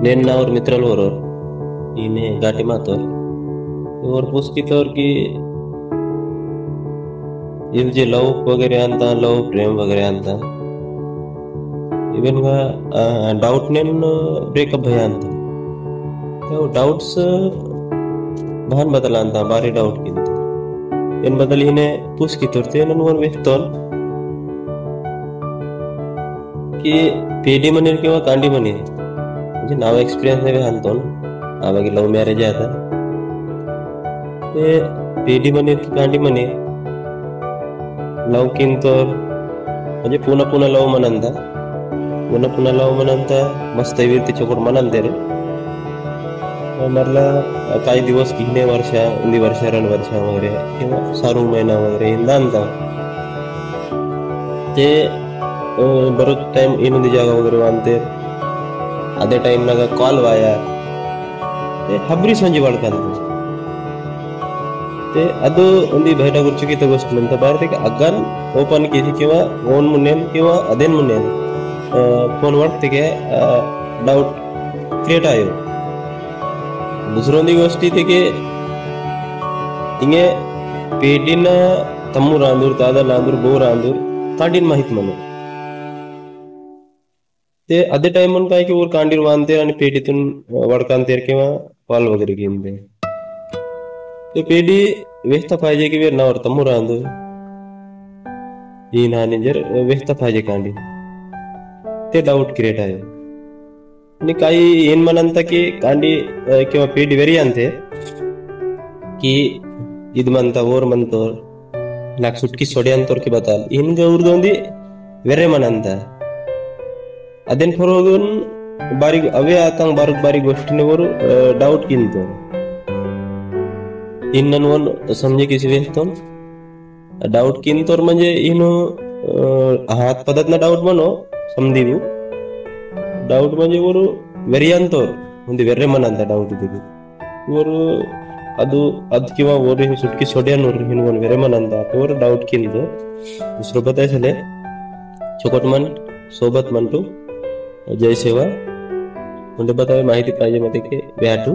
నేను నా और मित्राल बरोबर ఈయన गाठी मारतो और पुस्कितोर की इव जे लव वगैरे आणता लव प्रेम वगैरे आणता इवन का डाउट नेन ब्रेकअप भय आणता तो डाउट्स भान बदल आणता बारी डाउट किंत इन बदल हिने पुस्कितोर ते नन वन वेतोन की पेडी मनीर किंवा कांडी मनीर म्हणजे नाव एक्सपिरियन्स ने आणतोन आवागे लव मॅरेज आता ते पेडी मनीर की कांडी मनीर लव किंतोर म्हणजे पुन्हा पुन्हा लव म्हणंता पुन्हा पुन्हा लव म्हणंता मस्त वीर तिच्याकडून म्हणंते रे मला काही दिवस किन्ने वर्षा उंदी वर्षा रण वर्षा वगैरे किंवा सारू महिना वगैरे इंदांता ते बरोच टाइम इनुंदी जागा वगैरे वानते अदे टाइम नागा कॉल वाया ते हबरी संजी वाळकांत ते ಅದು ಒಂದು ಬಯಟ ಗುರ್ಚುಕಿತ ಗೋಷ್ಠಿ ಅಂತ ಭಾರತಕ್ಕೆ ಅಗನ್ ಓಪನ್ ಕಿಸಿ किंवा ಓನ್ ಮುನ್ನೆನ್ किंवा ಅದೇನ್ ಮುನ್ನೆನ್ फोन वाटते डाउट क्रिएट आयो दुसरोंदी गोष्टी थे के इंगे पेडीन तम्मू रांदूर दादा लांदूर बो रांदूर कांडीन माहित म्हणून ते अदे टाइम म्हणून काय की वर कांडीर वांदते आणि पेडीतून वडकांतेर किंवा पाल वगैरे घेऊन दे ते पेडी व्यस्त पाहिजे की वेर नावर तम्मू रांदूर ही नाने जर व्यस्त पाहिजे कांडी ते डाउट क्रिएट आहे आणि काही ಏನ್ म्हणಂತ की कांडी किंवा पेडी वेरी अंते की इद म्हणता ओर म्हणतो नाक सुटकी सोडे अंतोर की बताल इनगे उर्दोंदी वेरे म्हणंತ अदेन फरोगन बारीक अवे आतांग बारीक बारीक गोष्टींवर डाउट किंतो इनन वन समजे किसी वेतो डाउट किंतोर म्हणजे इनो हात पदतना डाउट म्हणो समदीवु डाउट म्हणजे ವರು ವೆರಿಯಂತೋರ್ ಒಂದು ವೆರ್ರೆ ಮನಂತ ಡೌಟ್ ಇದಿಗೆ ವರು ಅದು किंवा ವರು ಸುಟ್ಕಿ ಸೊಡ್ಯಾನೋರ್ ಹಿನ್ ಒಂದು ವೆರ್ರೆ ಮನಂತ ವರು डाउट किंतो दुसरं बतायसले छोकट मन सोबत म्हणतो जय सेवा म्हणजे बतावे माहिती पाहिजे मध्ये की व्याटू